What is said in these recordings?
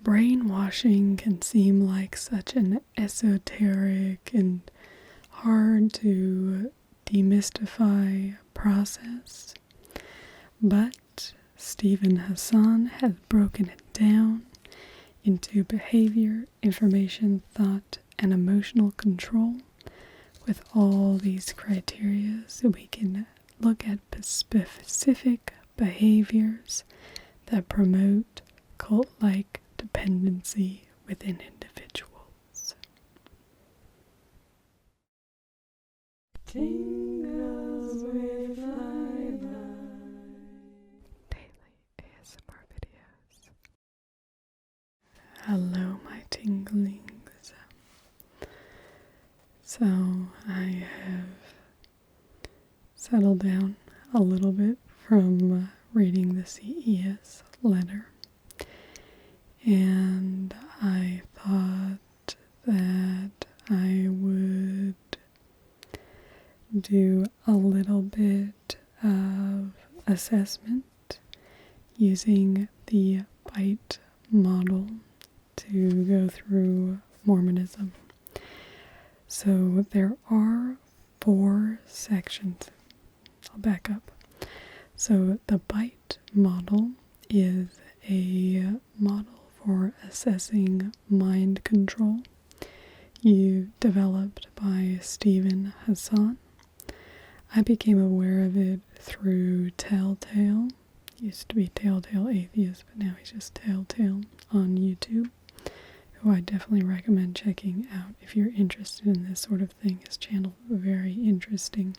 brainwashing can seem like such an esoteric and hard to demystify process, but Stephen Hassan has broken it down into behavior, information, thought, and emotional control with all these criteria, so we can look at specific behaviors that promote cult-like dependency within individuals. Tingles with flyby. Daily ASMR videos. Hello, my tinglings. So I have settled down a little bit from reading the CES letter, and I thought that I would do a little bit of assessment using the BITE model to go through Mormonism. So there are 4 sections. I'll back up. So the BITE model is a model for assessing mind control, developed by Stephen Hassan. I became aware of it through Telltale. Used to be Telltale Atheist, but now he's just Telltale on YouTube, who I definitely recommend checking out if you're interested in this sort of thing. His channel is very interesting.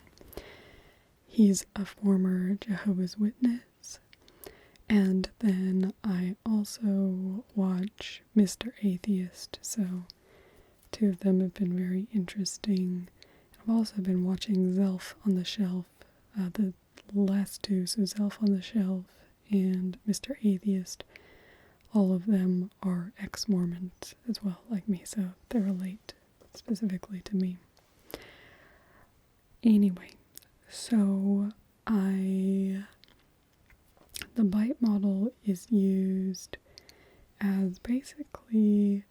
He's a former Jehovah's Witness, and then I also watch Mr. Atheist, so 2 of them have been very interesting. I've also been watching Zelf on the Shelf, the last 2, so Zelf on the Shelf and Mr. Atheist. All of them are ex-Mormons as well, like me, so they relate specifically to me. Anyway, so the BITE model is used as basically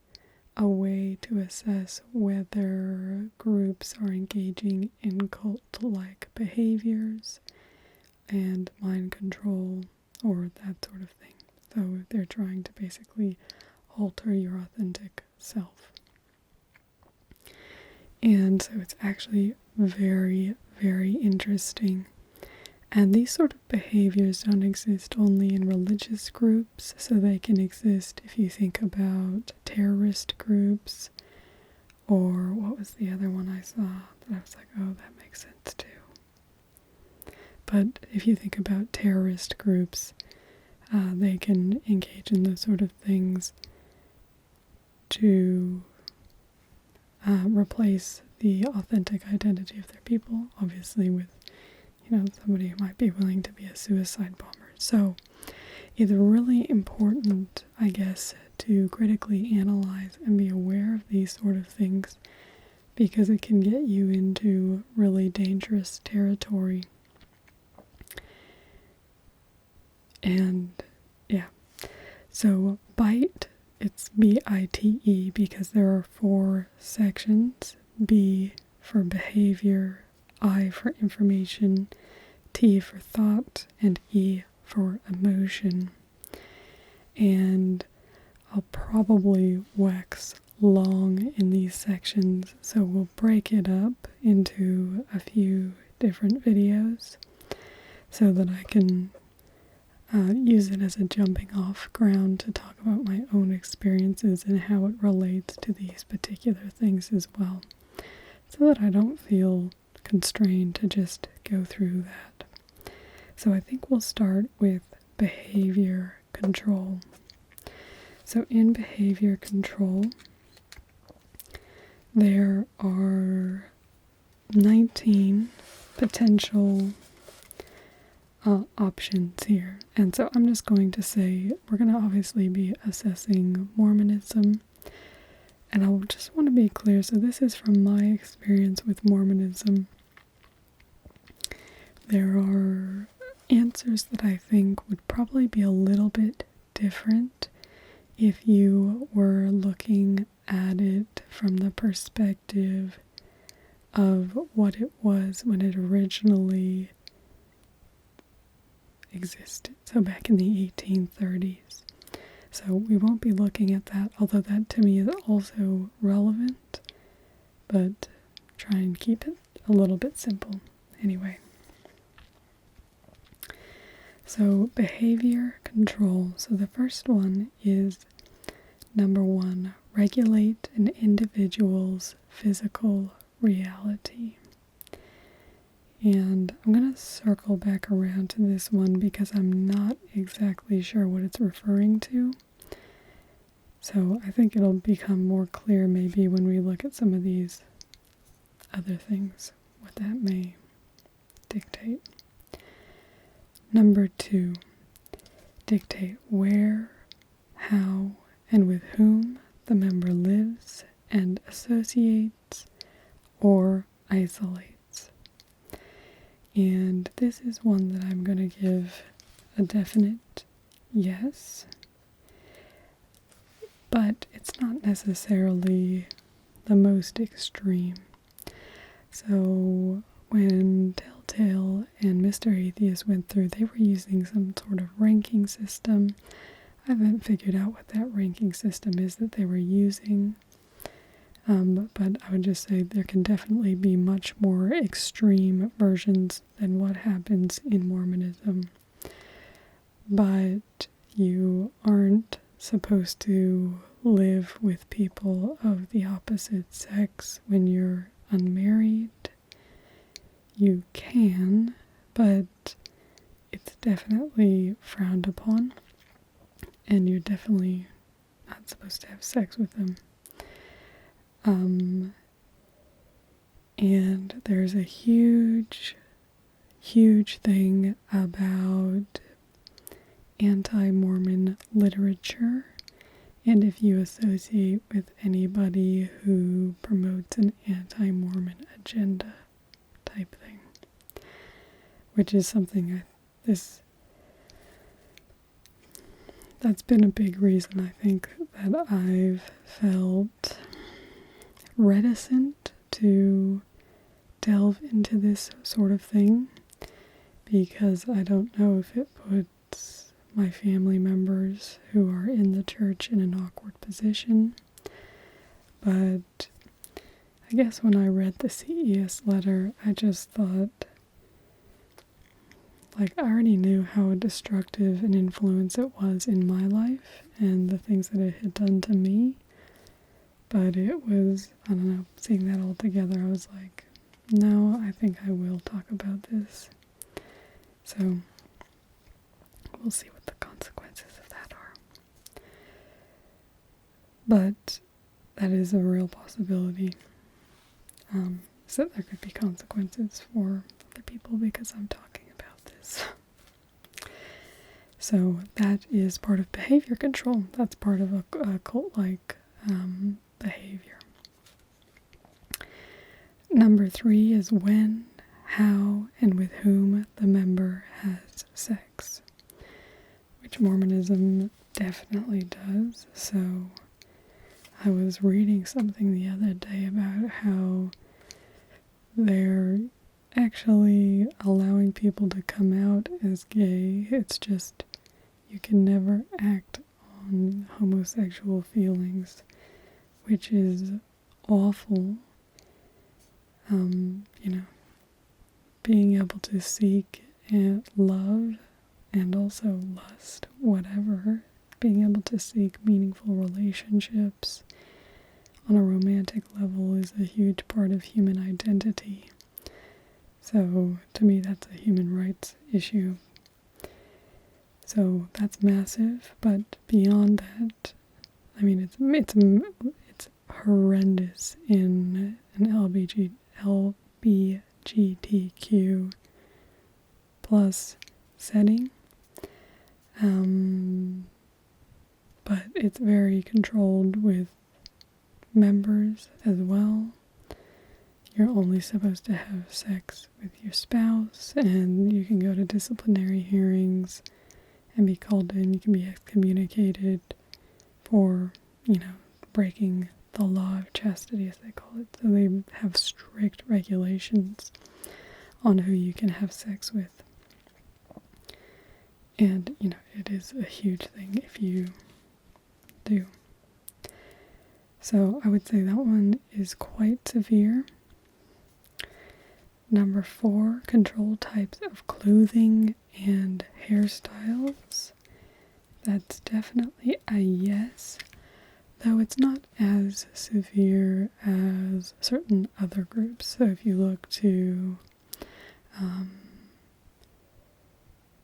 a way to assess whether groups are engaging in cult-like behaviors and mind control or that sort of thing. So they're trying to basically alter your authentic self. And so it's actually very, very interesting. And these sort of behaviors don't exist only in religious groups, so they can exist if you think about terrorist groups, or what was the other one I saw that I was like, oh, that makes sense too. But if you think about terrorist groups, they can engage in those sort of things to replace the authentic identity of their people, obviously with, somebody who might be willing to be a suicide bomber. So it's really important, I guess, to critically analyze and be aware of these sort of things, because it can get you into really dangerous territory. And yeah, so BITE, it's B-I-T-E, because there are 4 sections: B for behavior, I for information, T for thought, and E for emotion. And I'll probably wax long in these sections, so we'll break it up into a few different videos so that I can use it as a jumping off ground to talk about my own experiences and how it relates to these particular things as well, so that I don't feel constrained to just go through that. So I think we'll start with behavior control. So in behavior control, there are 19 potential options here. And so I'm just going to say we're going to obviously be assessing Mormonism. And I just want to be clear, so this is from my experience with Mormonism. There are answers that I think would probably be a little bit different if you were looking at it from the perspective of what it was when it originally existed, so back in the 1830s. So we won't be looking at that, although that to me is also relevant, but try and keep it a little bit simple. Anyway. So behavior control. So the first one is number 1, regulate an individual's physical reality. And I'm going to circle back around to this one because I'm not exactly sure what it's referring to. So I think it'll become more clear maybe when we look at some of these other things, what that may dictate. Number 2, dictate where, how, and with whom the member lives and associates or isolates. And this is one that I'm going to give a definite yes, but it's not necessarily the most extreme. So when Telltale and Mr. Atheist went through, they were using some sort of ranking system. I haven't figured out what that ranking system is that they were using. But I would just say there can definitely be much more extreme versions than what happens in Mormonism. But you aren't supposed to live with people of the opposite sex when you're unmarried. You can, but it's definitely frowned upon, and you're definitely not supposed to have sex with them. And there's a huge thing about anti-Mormon literature, and if you associate with anybody who promotes an anti-Mormon agenda type thing, which is something that's been a big reason I think that I've felt reticent to delve into this sort of thing, because I don't know if it puts my family members who are in the church in an awkward position. But I guess when I read the CES letter, I just thought, like, I already knew how destructive an influence it was in my life and the things that it had done to me. But it was, I don't know, seeing that all together, I was like, no, I think I will talk about this. So we'll see what the consequences of that are. But that is a real possibility. So there could be consequences for other people because I'm talking about this. So that is part of behavior control. That's part of a cult-like behavior. Number 3 is when, how, and with whom the member has sex, which Mormonism definitely does. So I was reading something the other day about how they're actually allowing people to come out as gay. It's just you can never act on homosexual feelings, which is awful. Being able to seek love and also lust, whatever, being able to seek meaningful relationships on a romantic level is a huge part of human identity. So to me, that's a human rights issue. So that's massive, but beyond that, I mean, it's horrendous in an LGBTQ plus setting. But it's very controlled with members as well. You're only supposed to have sex with your spouse, and you can go to disciplinary hearings and be called in. You can be excommunicated for, breaking the law of chastity, as they call it. So they have strict regulations on who you can have sex with. And, it is a huge thing if you do. So I would say that one is quite severe. Number 4, control types of clothing and hairstyles. That's definitely a yes, though it's not as severe as certain other groups. So if you look to,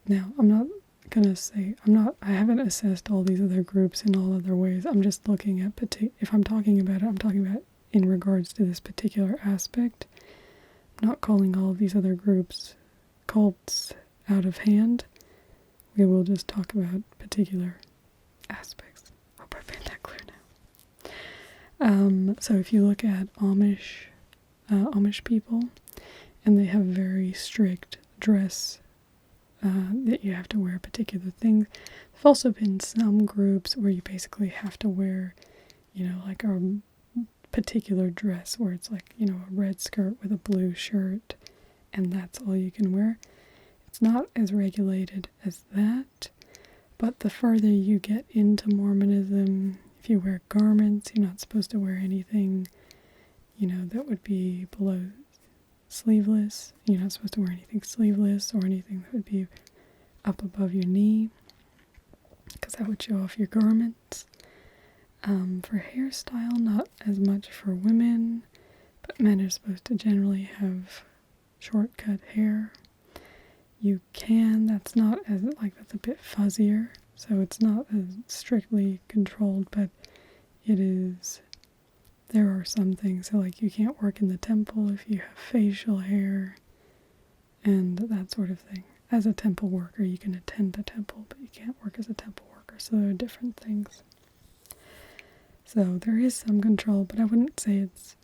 now I'm not gonna say, I haven't assessed all these other groups in all other ways. I'm just looking at, if I'm talking about it, I'm talking about in regards to this particular aspect. I'm not calling all of these other groups cults out of hand. We will just talk about particular aspects. Hope I've made that clear now. So if you look at Amish people, and they have very strict dress, that you have to wear particular things. There've also been some groups where you basically have to wear, like a particular dress where it's like, a red skirt with a blue shirt, and that's all you can wear. It's not as regulated as that, but the further you get into Mormonism, if you wear garments, you're not supposed to wear anything, that would be below sleeveless. You're not supposed to wear anything sleeveless or anything that would be up above your knee, because that would show off your garments. For hairstyle, not as much for women, but men are supposed to generally have short-cut hair. You can, that's not as, that's a bit fuzzier, so it's not as strictly controlled, but it is, there are some things, so you can't work in the temple if you have facial hair, and that sort of thing. As a temple worker, you can attend the temple, but you can't work as a temple worker, so there are different things. So there is some control, but I wouldn't say it's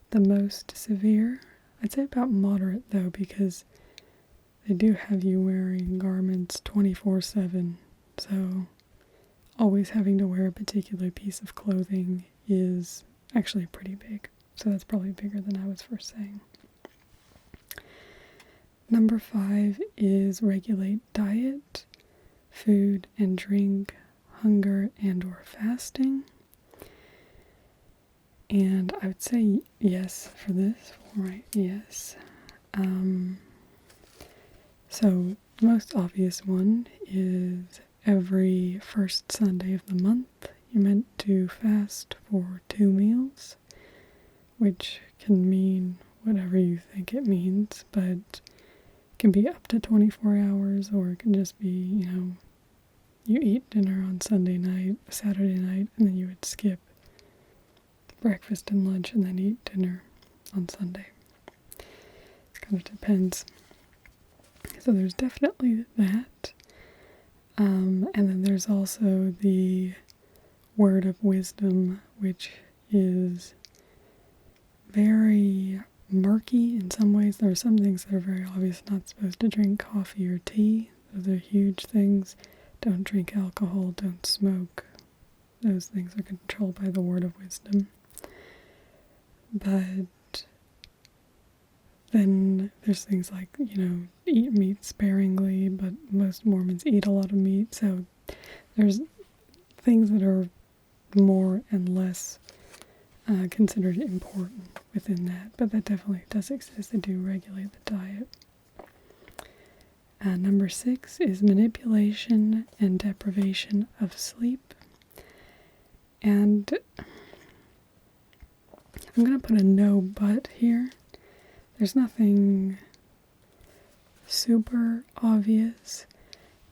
the most severe. I'd say about moderate, though, because they do have you wearing garments 24/7, so always having to wear a particular piece of clothing is actually pretty big. So that's probably bigger than I was first saying. Number 5 is regulate diet, food and drink, hunger and or fasting. And I would say yes for this, right? Yes. So the most obvious one is every first Sunday of the month, you're meant to fast for 2 meals, which can mean whatever you think it means, but it can be up to 24 hours, or it can just be, you eat dinner on Saturday night, and then you would skip breakfast and lunch and then eat dinner on Sunday. It kind of depends. So there's definitely that. And then there's also the word of wisdom, which is very murky in some ways. There are some things that are very obvious. Not supposed to drink coffee or tea. Those are huge things. Don't drink alcohol. Don't smoke. Those things are controlled by the word of wisdom. But then there's things like, eat meat sparingly, but most Mormons eat a lot of meat. So there's things that are more and less considered important within that. But that definitely does exist. They do regulate the diet. Number 6 is manipulation and deprivation of sleep. And I'm going to put a no but here. There's nothing super obvious,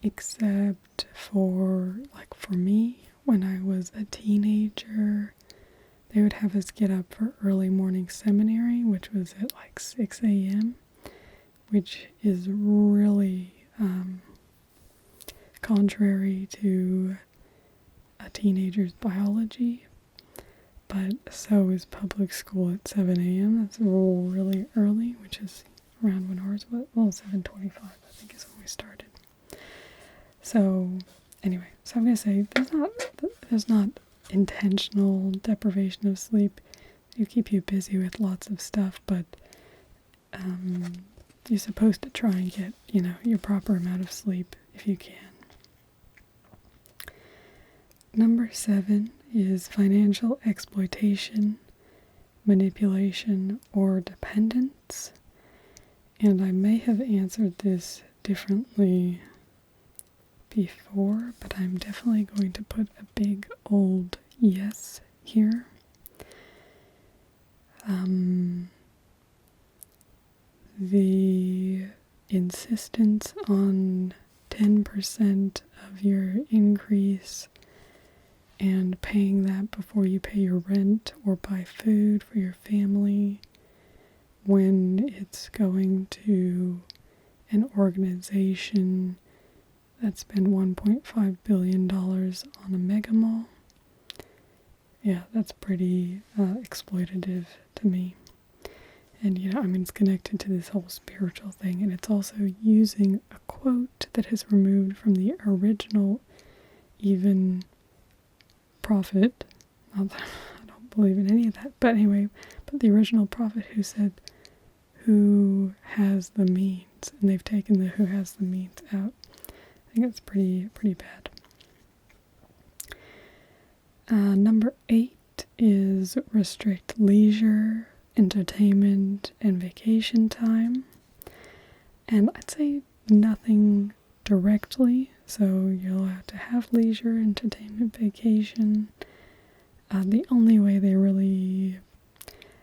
except for me, when I was a teenager, they would have us get up for early morning seminary, which was at 6 a.m., which is really contrary to a teenager's biology. But so is public school at 7 a.m. That's really early, which is around when ours was. Well, 7:25, I think, is when we started. So, anyway, so I'm going to say there's not intentional deprivation of sleep. You keep you busy with lots of stuff, but you're supposed to try and get, your proper amount of sleep if you can. Number 7 is financial exploitation, manipulation, or dependence. And I may have answered this differently before, but I'm definitely going to put a big old yes here. The insistence on 10% of your increase and paying that before you pay your rent or buy food for your family when it's going to an organization that spent $1.5 billion on a mega mall. Yeah, that's pretty exploitative to me. And, it's connected to this whole spiritual thing. And it's also using a quote that is removed from the original even prophet. Not that I don't believe in any of that. But anyway, the original prophet who said, who has the means? And they've taken the who has the means out. I think it's pretty bad. Number 8 is restrict leisure, entertainment, and vacation time. And I'd say nothing directly, so you'll have to have leisure, entertainment, vacation. The only way they really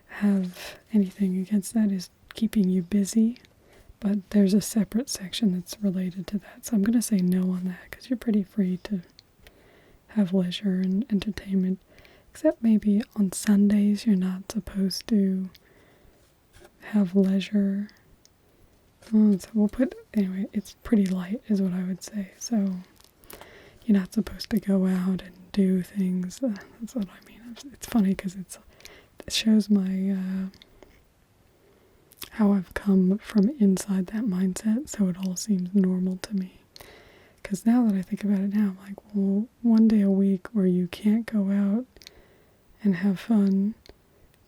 have anything against that is keeping you busy, but there's a separate section that's related to that, so I'm going to say no on that, because you're pretty free to have leisure and entertainment, except maybe on Sundays you're not supposed to have leisure. So we'll anyway, it's pretty light is what I would say, so you're not supposed to go out and do things. That's what I mean. It's funny because it shows my how I've come from inside that mindset, so it all seems normal to me. Because now that I think about it now, I'm like, well, one day a week where you can't go out and have fun,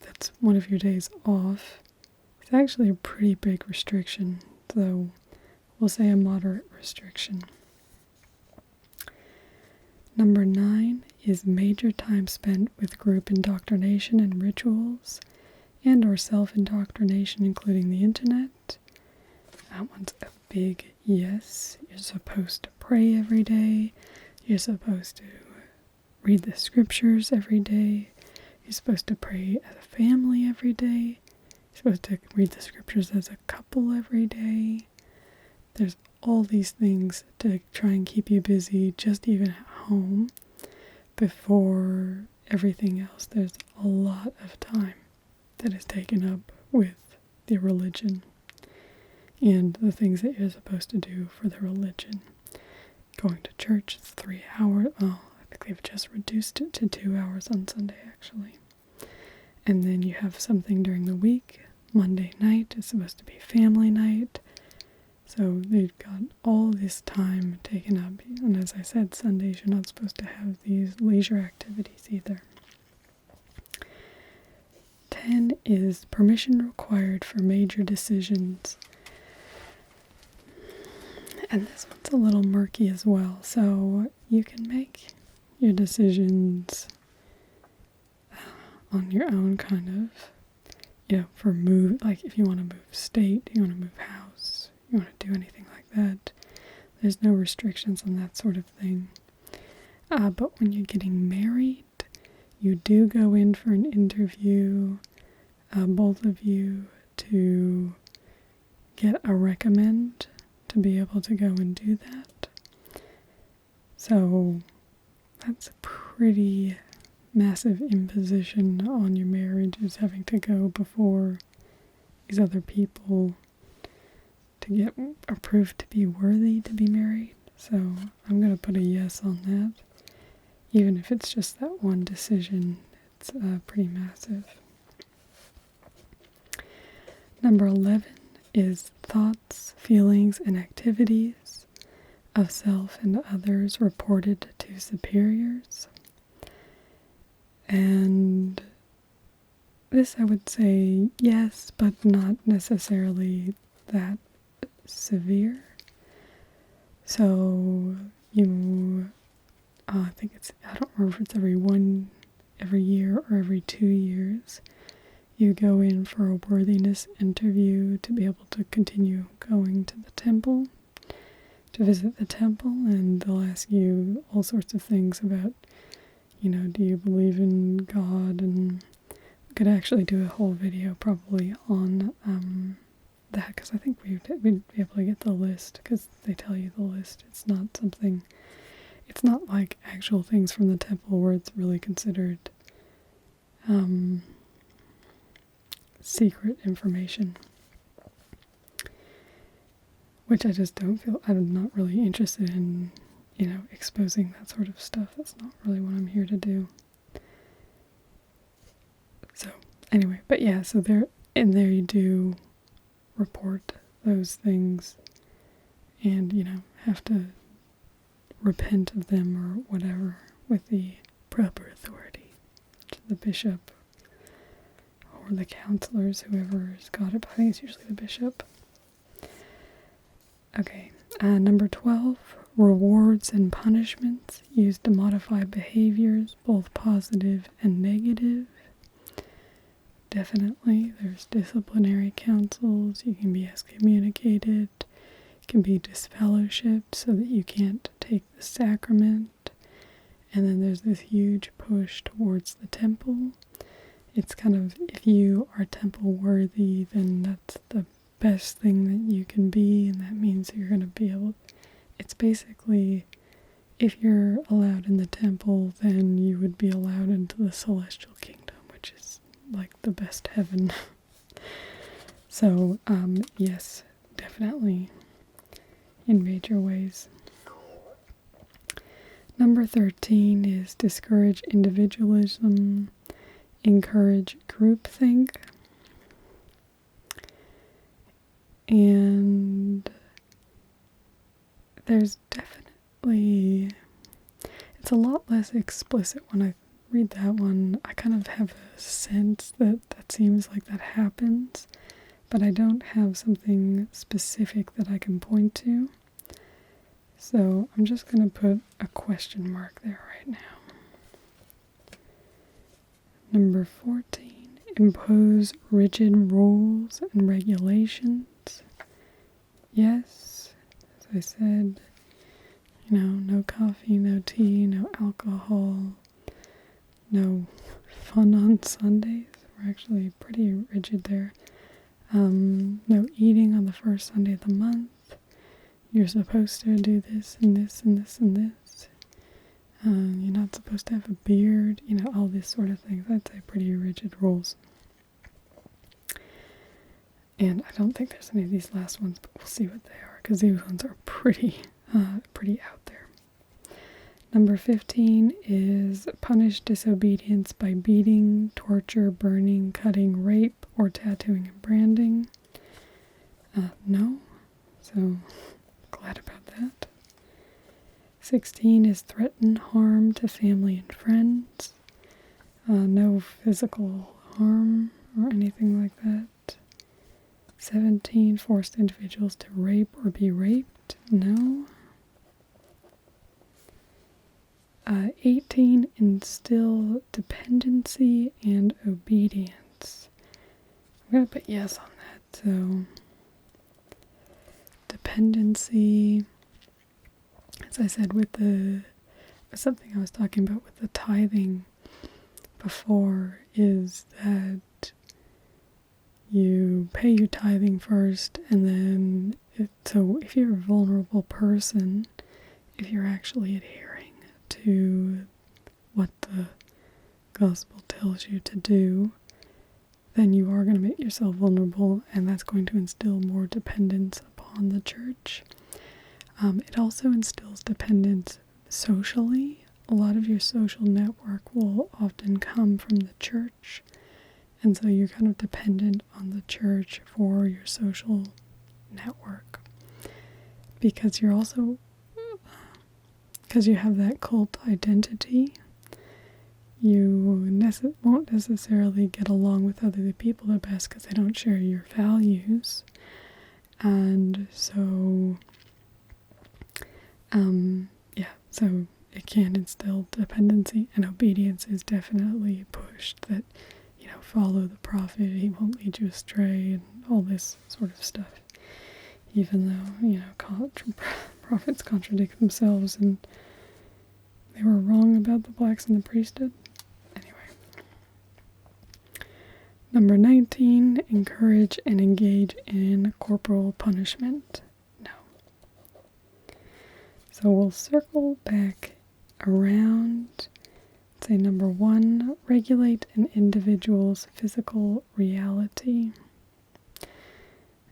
that's one of your days off, it's actually a pretty big restriction. So we'll say a moderate restriction. Number 9 is major time spent with group indoctrination and rituals, and or self-indoctrination, including the internet. That one's a big yes. You're supposed to pray every day. You're supposed to read the scriptures every day. You're supposed to pray as a family every day. You're supposed to read the scriptures as a couple every day. There's all these things to try and keep you busy, just even at home, before everything else. There's a lot of time that is taken up with the religion and the things that you're supposed to do for the religion. Going to church is 3 hours. Oh, I think they've just reduced it to 2 hours on Sunday, actually. And then you have something during the week. Monday night is supposed to be family night. So they've got all this time taken up. And as I said, Sundays you're not supposed to have these leisure activities either. 10 is permission required for major decisions. And this one's a little murky as well. So you can make your decisions on your own, kind of, for move, like if you want to move state, you want to move house, you want to do anything like that. There's no restrictions on that sort of thing. But when you're getting married, you do go in for an interview, both of you, to get a recommend to be able to go and do that. So that's a pretty massive imposition on your marriage, is having to go before these other people to get approved to be worthy to be married. So I'm going to put a yes on that. Even if it's just that one decision, it's pretty massive. Number 11 is thoughts, feelings, and activities of self and others reported to superiors. And this, I would say, yes, but not necessarily that severe. So you, I think it's, I don't remember if it's every year or every 2 years, you go in for a worthiness interview to be able to continue going to the temple, to visit the temple, and they'll ask you all sorts of things about, do you believe in God? And we could actually do a whole video probably on that, because I think we'd be able to get the list, because they tell you the list. It's not like actual things from the temple where it's really considered secret information, which I just don't feel, I'm not really interested in, exposing that sort of stuff. That's not really what I'm here to do. So anyway, but yeah, so there you do report those things and, have to repent of them or whatever with the proper authority, to the bishop or the counselors, whoever's got it, but I think it's usually the bishop. Okay, number 12, rewards and punishments used to modify behaviors, both positive and negative. Definitely, there's disciplinary councils, you can be excommunicated, you can be disfellowshipped so that you can't take the sacrament, and then there's this huge push towards the temple. It's kind of, if you are temple worthy, then that's the best thing that you can be, and that means you're going to be able, it's basically, if you're allowed in the temple, then you would be allowed into the celestial kingdom, which is like the best heaven. So, yes, definitely in major ways. Number 13 is discourage individualism, encourage groupthink, and there's definitely, it's a lot less explicit when I read that one. I kind of have a sense that seems like that happens, but I don't have something specific that I can point to. So I'm just going to put a question mark there right now. Number 14, impose rigid rules and regulations. Yes, as I said, no coffee, no tea, no alcohol, no fun on Sundays. We're actually pretty rigid there. No eating on the first Sunday of the month. You're supposed to do this and this and this and this. You're not supposed to have a beard, all these sort of things. I'd say pretty rigid rules. And I don't think there's any of these last ones, but we'll see what they are, because these ones are pretty out there. Number 15 is punish disobedience by beating, torture, burning, cutting, rape, or tattooing and branding. No. So, glad about that. 16 is threaten harm to family and friends. No physical harm or anything like that. 17, forced individuals to rape or be raped. No. 18, instill dependency and obedience. I'm going to put yes on that. So, dependency, as I said, something I was talking about with the tithing before, is that you pay your tithing first, and then, so if you're a vulnerable person, if you're actually adhering to what the gospel tells you to do, then you are going to make yourself vulnerable, and that's going to instill more dependence upon the church. It also instills dependence socially. A lot of your social network will often come from the church, and so you're kind of dependent on the church for your social network, because you have that cult identity. You won't necessarily get along with other people the best because they don't share your values. And so, so it can instill dependency, and obedience is definitely pushed, that, follow the prophet, he won't lead you astray, and all this sort of stuff. Even though, prophets contradict themselves, and they were wrong about the blacks in the priesthood. Anyway. Number 19, encourage and engage in corporal punishment. No. So we'll circle back around. Say number 1, regulate an individual's physical reality.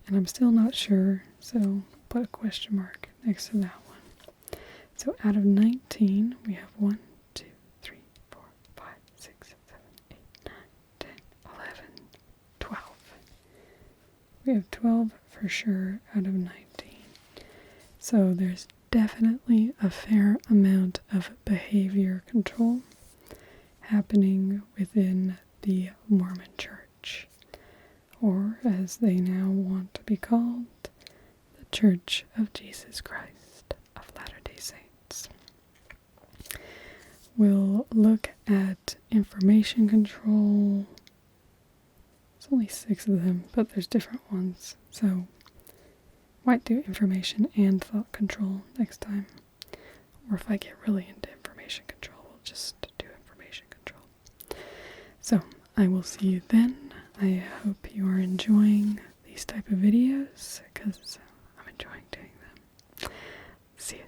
And I'm still not sure, so put a question mark next to that one. So out of 19, we have 1, 2, 3, 4, 5, 6, 7, 8, 9, 10, 11, 12. We have 12 for sure out of 19. So there's definitely a fair amount of behavior control happening within the Mormon Church, or as they now want to be called, the Church of Jesus Christ of Latter-day Saints. We'll look at information control. There's only 6 of them, but there's different ones, so might do information and thought control next time. Or if I get really into information control, we'll just do information control. So, I will see you then. I hope you are enjoying these type of videos, because I'm enjoying doing them. See you.